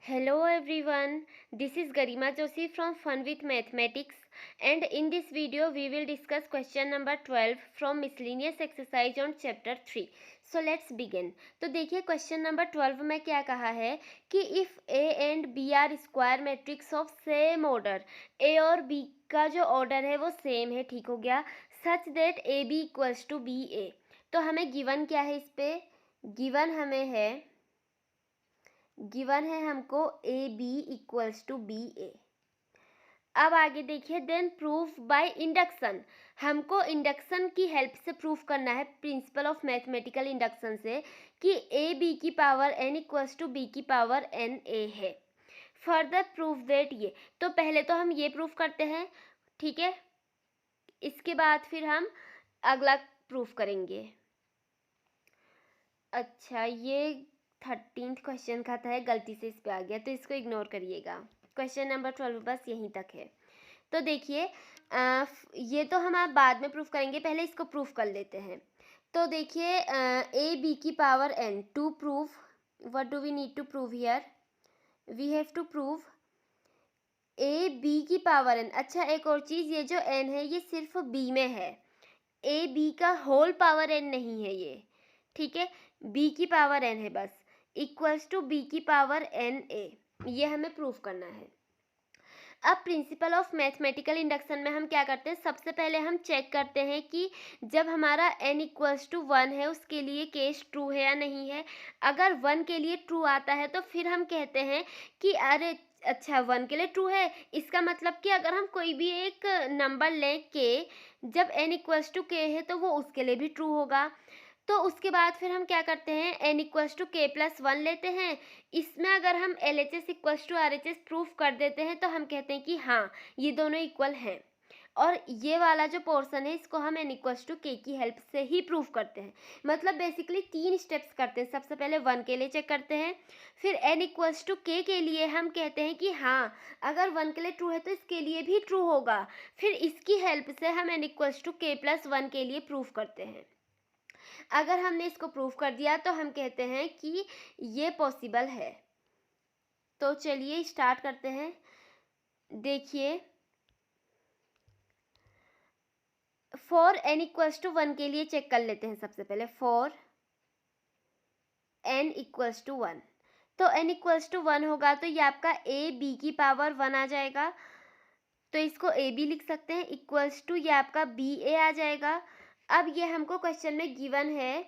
Hello everyone, this is Garima Joshi from Fun with Mathematics, and in this video we will discuss question number 12 from miscellaneous exercise on chapter 3. So let's begin. तो देखिए question number 12 में क्या कहा है कि if A and B are square matrix of same order, A और B का जो ऑर्डर है वो सेम है, ठीक हो गया, such that AB equals to BA. तो हमें गिवन क्या है, इस पे गिवन है हमको A B equals to B A. अब आगे देखिए, देन प्रूफ बाय इंडक्शन. हमको इंडक्शन की हेल्प से प्रूफ करना है, प्रिंसिपल ऑफ मैथमेटिकल इंडक्शन से, कि ए बी की power N equals to B की पावर एन ए है. फर्दर प्रूफ दैट ये, तो पहले तो हम ये प्रूफ करते हैं, ठीक है, इसके बाद फिर हम अगला प्रूफ करेंगे. अच्छा, ये 13th क्वेश्चन का था, गलती से इस पे आ गया, तो इसको इग्नोर करिएगा. क्वेश्चन नंबर 12 बस यहीं तक है. तो देखिए, ये तो हम आप बाद में प्रूफ करेंगे, पहले इसको प्रूफ कर लेते हैं. तो देखिए, ए बी की power n, to prove what do we need to prove here, we have to prove A B की पावर एन. अच्छा, एक और चीज़, ये जो एन है ये सिर्फ बी में है, ए बी का होल पावर एन नहीं है ये, ठीक है, बी की पावर एन है बस, इक्वल्स टू बी की पावर एन ए. ये हमें प्रूफ करना है. अब प्रिंसिपल ऑफ मैथमेटिकल इंडक्शन में हम क्या करते हैं, सबसे पहले हम चेक करते हैं कि जब हमारा n इक्वल्स टू 1 है उसके लिए केस ट्रू है या नहीं है. अगर 1 के लिए ट्रू आता है तो फिर हम कहते हैं कि अरे अच्छा 1 के लिए ट्रू है, इसका मतलब कि अगर हम कोई भी एक नंबर लें के, जब n इक्वल्स टू के है तो वो उसके लिए भी ट्रू होगा. तो उसके बाद फिर हम क्या करते हैं, n equals to k plus 1 लेते हैं. इसमें अगर हम L H S equals to R H S proof कर देते हैं तो हम कहते हैं कि हाँ ये दोनों इक्वल हैं. और ये वाला जो पोर्शन है इसको हम n इक्वल्स टू के की हेल्प से ही प्रूफ करते हैं. मतलब बेसिकली 3 स्टेप्स करते हैं. सबसे पहले 1 के लिए चेक करते हैं, फिर n इक्वल्स टू के लिए हम कहते हैं कि हाँ अगर 1 के लिए ट्रू है तो इसके लिए भी ट्रू होगा. फिर इसकी हेल्प से हम n equals to k plus 1 के लिए प्रूफ करते हैं. अगर हमने इसको प्रूफ कर दिया तो हम कहते हैं कि ये पॉसिबल है. तो चलिए स्टार्ट करते हैं. देखिए, फॉर n इक्वल्स टू 1 के लिए चेक कर लेते हैं. सबसे पहले फॉर n इक्वल्स टू 1, तो n इक्वल्स टू 1 होगा तो ये आपका a b की पावर 1 आ जाएगा, तो इसको a b लिख सकते हैं, इक्वल्स टू ये आपका b a आ जाएगा. अब ये हमको क्वेश्चन में गिवन है,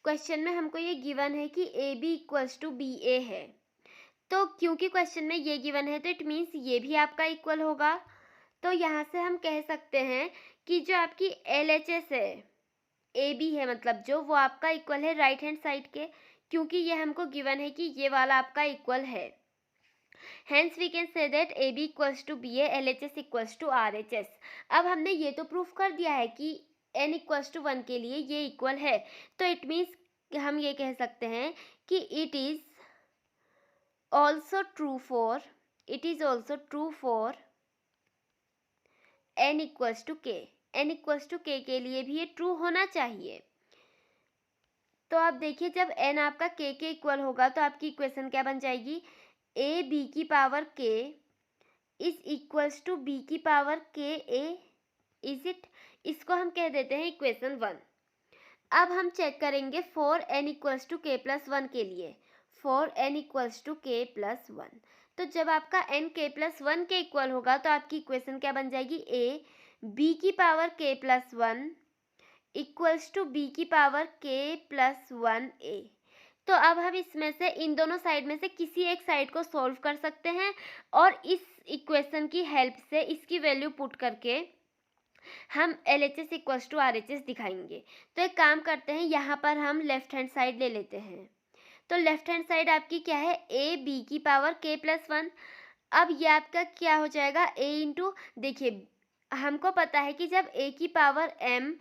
क्वेश्चन में हमको ये गिवन है कि A B equals to B A है. तो क्योंकि क्वेश्चन में ये गिवन है तो इट मीन्स ये भी आपका इक्वल होगा. तो यहाँ से हम कह सकते हैं कि जो आपकी एल एच एस है, ए बी है मतलब जो, वो आपका इक्वल है राइट हैंड साइड के, क्योंकि ये हमको गिवन है कि ये वाला आपका इक्वल है. Hence we can say that AB equals to BA, LHS equals to RHS. अब हमने ये तो प्रूफ कर दिया है कि n इक्वल्स टू 1 के लिए ये इक्वल है, तो इट मीन्स हम ये कह सकते हैं कि it is also true for n equals to k. n equals to k लिए भी ये ट्रू होना चाहिए. तो आप देखिए, जब n आपका के इक्वल होगा तो आपकी इक्वेशन क्या बन जाएगी, ए बी की पावर के इज इक्वल्स टू बी की पावर के ए, इज इट. इसको हम कह देते हैं इक्वेशन 1. अब हम चेक करेंगे for n equals to k plus 1 के लिए, for n equals to k plus 1. तो जब आपका n के प्लस 1 के इक्वल होगा तो आपकी इक्वेशन क्या बन जाएगी, ए बी की पावर के प्लस 1 इक्वल्स टू बी की पावर के प्लस 1 ए. तो अब हम इसमें से इन दोनों साइड में से किसी एक साइड को सॉल्व कर सकते हैं और इस इक्वेशन की हेल्प से इसकी वैल्यू पुट करके हम L H S equals to R H S दिखाएंगे. तो एक काम करते हैं, यहाँ पर हम लेफ्ट हैंड साइड ले लेते हैं. तो लेफ्ट हैंड साइड आपकी क्या है, ए बी की पावर के प्लस 1. अब ये आपका क्या हो जाएगा, ए इंटू, देखिए हमको पता है कि जब ए की पावर m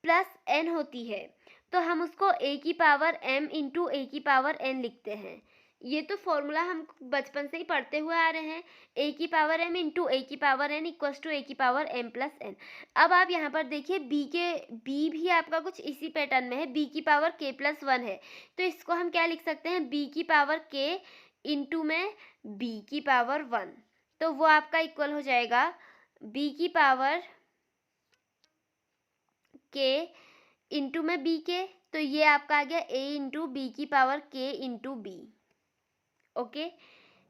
प्लस n होती है तो हम उसको a की पावर m इंटू ए की पावर n लिखते हैं. ये तो फॉर्मूला हम बचपन से ही पढ़ते हुए आ रहे हैं, a की पावर m इंटू ए की power n equals to A की पावर m प्लस n. अब आप यहाँ पर देखिए b भी आपका कुछ इसी पैटर्न में है, b की पावर k प्लस 1 है, तो इसको हम क्या लिख सकते हैं, b की पावर k इंटू में b की पावर 1, तो वो आपका इक्वल हो जाएगा b की पावर k इंटू में b के, तो ये आपका आ गया a इंटू बी की पावर k इंटू बी। ओके,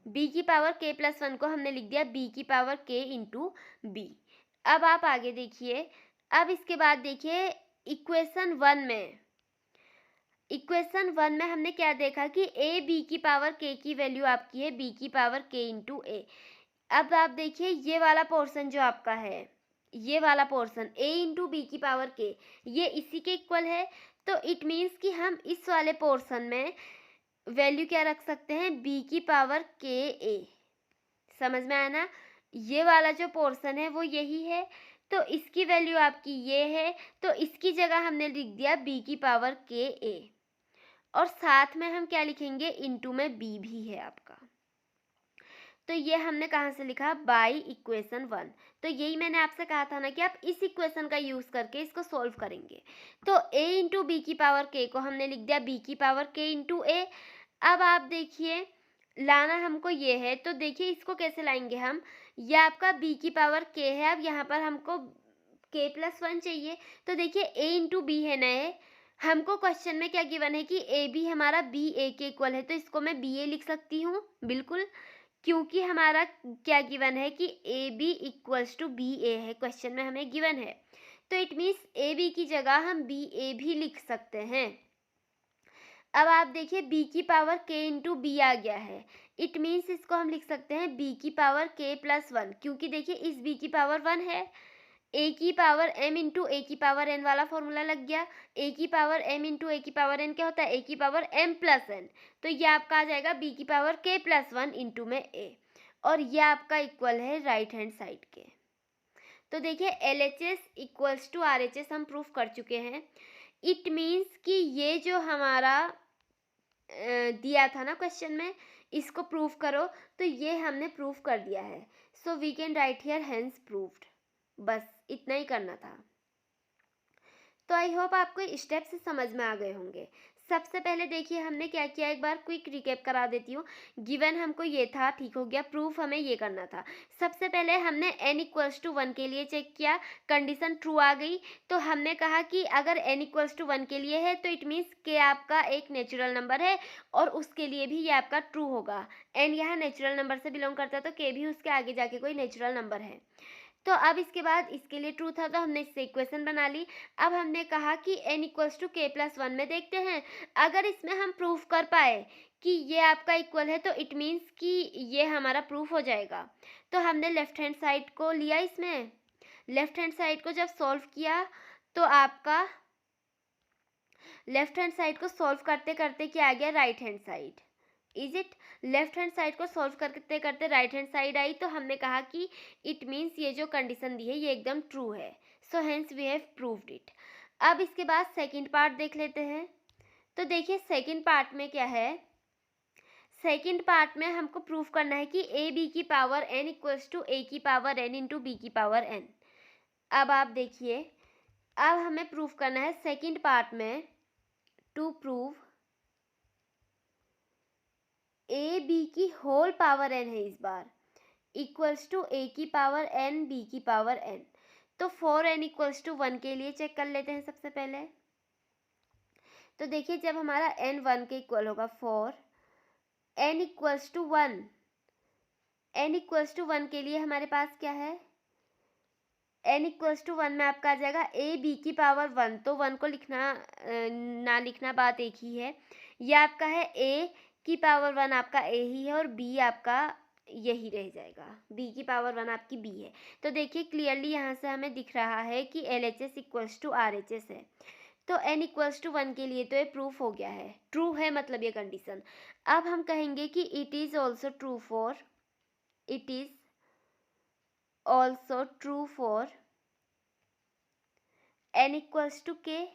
b की पावर k प्लस 1 को हमने लिख दिया b की पावर k इंटू बी। अब आप आगे देखिए, अब इसके बाद देखिए इक्वेशन 1 में हमने क्या देखा कि a b की पावर k की वैल्यू आपकी है b की पावर k इंटू ए। अब आप देखिए ये वाला पोर्शन जो आपका है, ये वाला पोर्शन a इंटू बी की पावर k, ये इसी के इक्वल है। तो इट मीन्स कि हम इस वाले पोर्शन में वैल्यू क्या रख सकते हैं, b की पावर k a। समझ में आया ना, ये वाला जो पोर्शन है वो यही है, तो इसकी वैल्यू आपकी ये है, तो इसकी जगह हमने लिख दिया b की पावर k a, और साथ में हम क्या लिखेंगे, इनटू में b भी है आपका। तो ये हमने कहाँ से लिखा, बाय इक्वेशन 1। तो यही मैंने आपसे कहा था ना कि आप इस इक्वेशन का यूज़ करके इसको सॉल्व करेंगे। तो a इंटू बी की पावर k को हमने लिख दिया b की पावर k इंटू ए। अब आप देखिए लाना हमको ये है, तो देखिए इसको कैसे लाएंगे हम, ये आपका b की पावर k है, अब यहाँ पर हमको k प्लस 1 चाहिए। तो देखिए a इंटू बी है नए, हमको क्वेश्चन में क्या गिवन है कि ए बी हमारा बी ए के इक्वल है, तो इसको मैं बी ए लिख सकती हूँ बिल्कुल, क्योंकि हमारा क्या गिवन है कि A B equals to B A है, क्वेश्चन में हमें गिवन है। तो इट मीन्स ए बी की जगह हम बी ए भी लिख सकते हैं। अब आप देखिए b की पावर k इंटू बी आ गया है, इट मीन्स इसको हम लिख सकते हैं b की पावर k प्लस 1, क्योंकि देखिए इस b की पावर 1 है। a की पावर m इंटू ए की पावर n वाला फॉर्मूला लग गया, a की पावर m इंटू ए की पावर n क्या होता है, a की पावर m प्लस n, तो ये आपका आ जाएगा b की पावर k प्लस 1 इंटू में a, और ये आपका इक्वल है राइट हैंड साइड के। तो देखिए LHS इक्वल्स टू RHS हम प्रूफ कर चुके हैं। इट मीन्स कि ये जो हमारा दिया था ना क्वेश्चन में, इसको प्रूफ करो, तो ये हमने प्रूफ कर दिया है। So we can write here hence proved, बस इतना ही करना था। तो आई होप आपको स्टेप से समझ में आ गए होंगे। सबसे पहले देखिए हमने क्या किया, एक बार क्विक रिकैप करा देती हूँ। गिवन हमको ये था, ठीक हो गया, प्रूफ हमें ये करना था। सबसे पहले हमने n इक्वल्स टू 1 के लिए चेक किया, कंडीशन ट्रू आ गई, तो हमने कहा कि अगर n इक्वल्स टू 1 के लिए है तो इट मीन्स के आपका एक नेचुरल नंबर है, और उसके लिए भी ये आपका ट्रू होगा। n यहाँ नेचुरल नंबर से बिलोंग करता है, तो k भी उसके आगे जाके कोई नेचुरल नंबर है। तो अब इसके बाद इसके लिए ट्रू था, तो हमने इससे इक्वेशन बना ली। अब हमने कहा कि n equals to k plus 1 में देखते हैं, अगर इसमें हम प्रूफ कर पाए कि ये आपका इक्वल है, तो इट मीन्स कि ये हमारा प्रूफ हो जाएगा। तो हमने लेफ्ट हैंड साइड को लिया, इसमें लेफ्ट हैंड साइड को जब सॉल्व किया तो आपका लेफ्ट हैंड साइड को सॉल्व करते करते क्या आ गया, right hand side. Is it, left hand side को सॉल्व करते करते राइट हैंड साइड आई, तो हमने कहा कि इट मीन्स ये जो कंडीशन दी है ये एकदम ट्रू है। So hence we have proved it. अब इसके बाद सेकंड पार्ट देख लेते हैं। तो देखिए सेकंड पार्ट में क्या है, सेकंड पार्ट में हमको प्रूव करना है कि ए बी की power n equals to A की पावर n इंटू बी की पावर n। अब आप देखिए, अब हमें प्रूव करना है सेकंड पार्ट में, टू प्रूव ए बी की होल पावर n है इस बार, इक्वल्स टू ए की पावर n बी की पावर n। तो फॉर n इक्वल्स टू 1 के लिए चेक कर लेते हैं सबसे पहले। तो देखिए जब हमारा n 1 के इक्वल होगा, for n equals to 1, n equals to 1 के लिए हमारे पास क्या है, n इक्वल्स टू 1 में आपका आ जाएगा ए बी की पावर 1, तो 1 को लिखना ना लिखना बात एक ही है। यह आपका है a की पावर 1 आपका a ही है, और b आपका यही रह जाएगा, b की पावर 1 आपकी b है। तो देखिए क्लियरली यहाँ से हमें दिख रहा है कि LHS इक्वल्स टू RHS है। तो n इक्वल्स टू 1 के लिए तो ये प्रूफ हो गया है, ट्रू है मतलब ये कंडीशन। अब हम कहेंगे कि it is also true for, it is also true for n equals to k।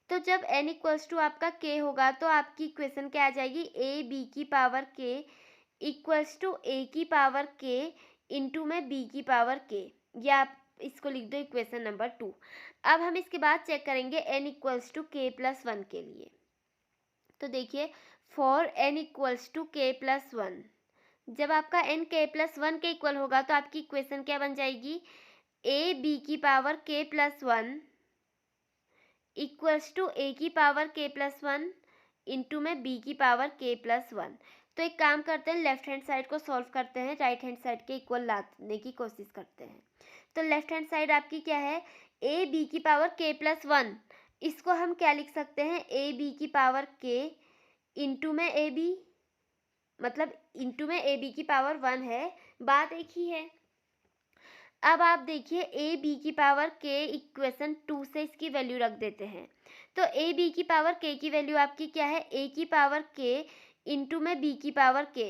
तो जब n इक्वल्स टू आपका k होगा तो आपकी इक्वेशन क्या आ जाएगी, ए बी की power k equals to A की पावर k इंटू में b की पावर k, या आप इसको लिख दो इक्वेशन नंबर 2। अब हम इसके बाद चेक करेंगे n equals to k plus 1 के लिए। तो देखिए for n equals to k plus 1। जब आपका n k प्लस 1 के इक्वल होगा तो आपकी इक्वेशन क्या बन जाएगी, ए बी की power k plus 1 equals to A की पावर k प्लस 1 इंटू में b की पावर k प्लस 1। तो एक काम करते हैं, लेफ्ट हैंड साइड को सॉल्व करते हैं, राइट हैंड साइड के इक्वल लाने की कोशिश करते हैं। तो लेफ्ट हैंड साइड आपकी क्या है, ए बी की पावर k प्लस 1, इसको हम क्या लिख सकते हैं, ए बी की पावर k इंटू में ए बी, मतलब इंटू में ए बी की पावर 1 है, बात एक ही है। अब आप देखिए ए बी की पावर k इक्वेशन 2 से इसकी वैल्यू रख देते हैं। तो ए बी की पावर k की वैल्यू आपकी क्या है, a की पावर k इंटू में b की पावर k,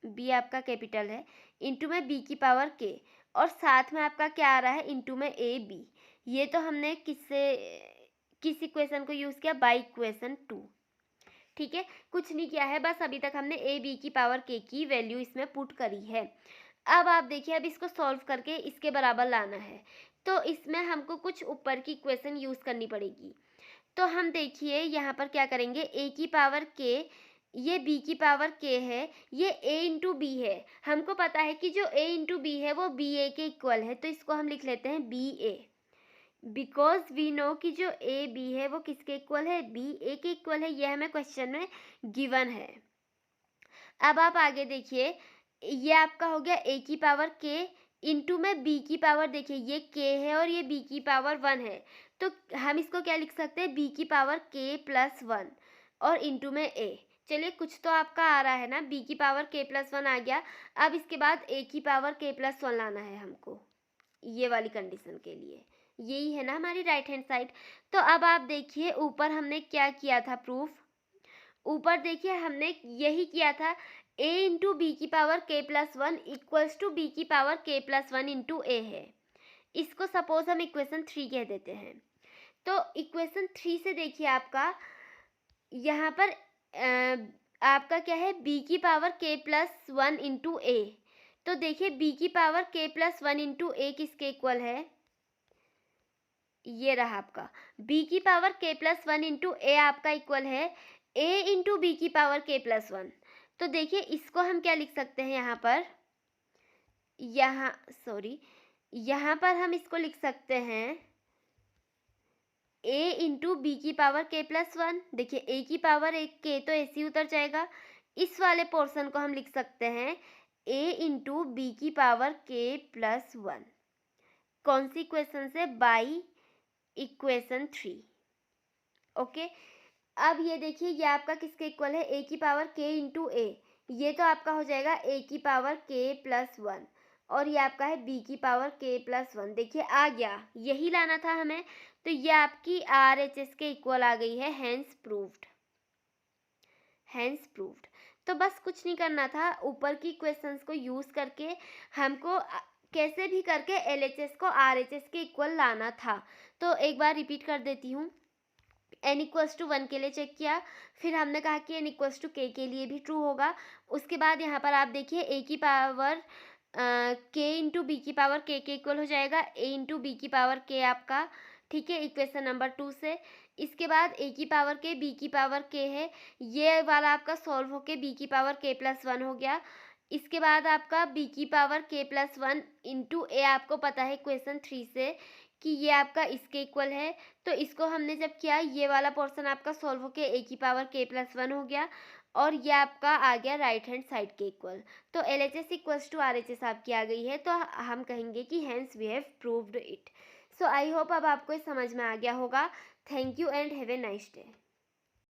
b आपका कैपिटल है, इंटू में b की पावर k, और साथ में आपका क्या आ रहा है, इंटू में ए बी। ये तो हमने किस इक्वेशन को यूज़ किया, बाई इक्वेशन 2। ठीक है, कुछ नहीं किया है, बस अभी तक हमने ए बी की पावर k की वैल्यू इसमें पुट करी है। अब आप देखिए, अब इसको सॉल्व करके इसके बराबर लाना है, तो इसमें हमको कुछ ऊपर की इक्वेशन यूज़ करनी पड़ेगी। तो हम देखिए यहाँ पर क्या करेंगे, a की पावर k, ये b की पावर k है, ये a इंटू बी है। हमको पता है कि जो a इंटू बी है वो बी ए के इक्वल है, तो इसको हम लिख लेते हैं B A, because we know कि जो ए बी है वो किसके इक्वल है, बी ए के इक्वल है। ये हमें क्वेश्चन में गिवन है। अब आप आगे देखिए, ये आपका हो गया a की पावर k इंटू में b की पावर, देखिए ये k है और ये b की पावर 1 है, तो हम इसको क्या लिख सकते हैं, b की पावर k प्लस 1 और इंटू में a। चलिए कुछ तो आपका आ रहा है ना, b की पावर k प्लस 1 आ गया। अब इसके बाद a की पावर k प्लस 1 लाना है हमको, ये वाली कंडीशन के लिए। यही है ना हमारी राइट हैंड साइड। तो अब आप देखिए ऊपर हमने क्या किया था प्रूफ, ऊपर देखिए हमने यही किया था, a इंटू बी की power k plus 1 equals to B की power k plus 1 into A है। इसको सपोज हम इक्वेशन 3 कह देते हैं। तो इक्वेशन 3 से देखिए आपका यहाँ पर आपका क्या है, b की पावर k प्लस 1 इंटू ए। तो देखिए b की पावर k प्लस 1 इंटू ए किसके इक्वल है, ये रहा आपका b की पावर k प्लस 1 इंटू ए आपका इक्वल है a इंटू बी की पावर k प्लस 1। तो देखिए इसको हम क्या लिख सकते हैं, यहाँ पर हम इसको लिख सकते हैं a इंटू बी की पावर k प्लस 1। देखिए a की पावर एक k तो ऐसे ही उतर जाएगा, इस वाले पोर्शन को हम लिख सकते हैं a इंटू बी की पावर k प्लस 1। कौन सी इक्वेशन से, बाई इक्वेशन 3। ओके, अब ये देखिए ये आपका किसके इक्वल है, a की पावर k इंटू ए, ये तो आपका हो जाएगा a की पावर k प्लस 1 और ये आपका है b की पावर k प्लस 1। देखिए आ गया, यही लाना था हमें, तो ये आपकी RHS के इक्वल आ गई है, हैंस प्रूव्ड। तो बस कुछ नहीं करना था, ऊपर की क्वेश्चंस को यूज़ करके हमको कैसे भी करके LHS को RHS के इक्वल लाना था। तो एक बार रिपीट कर देती हूँ, n इक्वल्स टू 1 के लिए चेक किया, फिर हमने कहा कि n इक्वल्स टू k के लिए भी ट्रू होगा। उसके बाद यहाँ पर आप देखिए a की पावर k इंटू बी की पावर k के इक्वल हो जाएगा, a इंटू बी की पावर k आपका, ठीक है, इक्वेशन नंबर 2 से। इसके बाद a की पावर k b की पावर k है, ये वाला आपका सॉल्व होके b की पावर k प्लस 1 हो गया। इसके बाद आपका b की पावर k प्लस 1 इंटू ए, आपको पता है इक्वेशन 3 से कि ये आपका इसके इक्वल है, तो इसको हमने जब किया ये वाला पोर्शन आपका सॉल्व होके a की पावर k प्लस 1 हो गया और ये आपका आ गया राइट हैंड साइड के इक्वल। तो LHS इक्वल्स टू RHS आपकी आ गई है, तो हम कहेंगे कि hence we have proved it. So I hope अब आपको समझ में आ गया होगा। Thank you and have a nice day.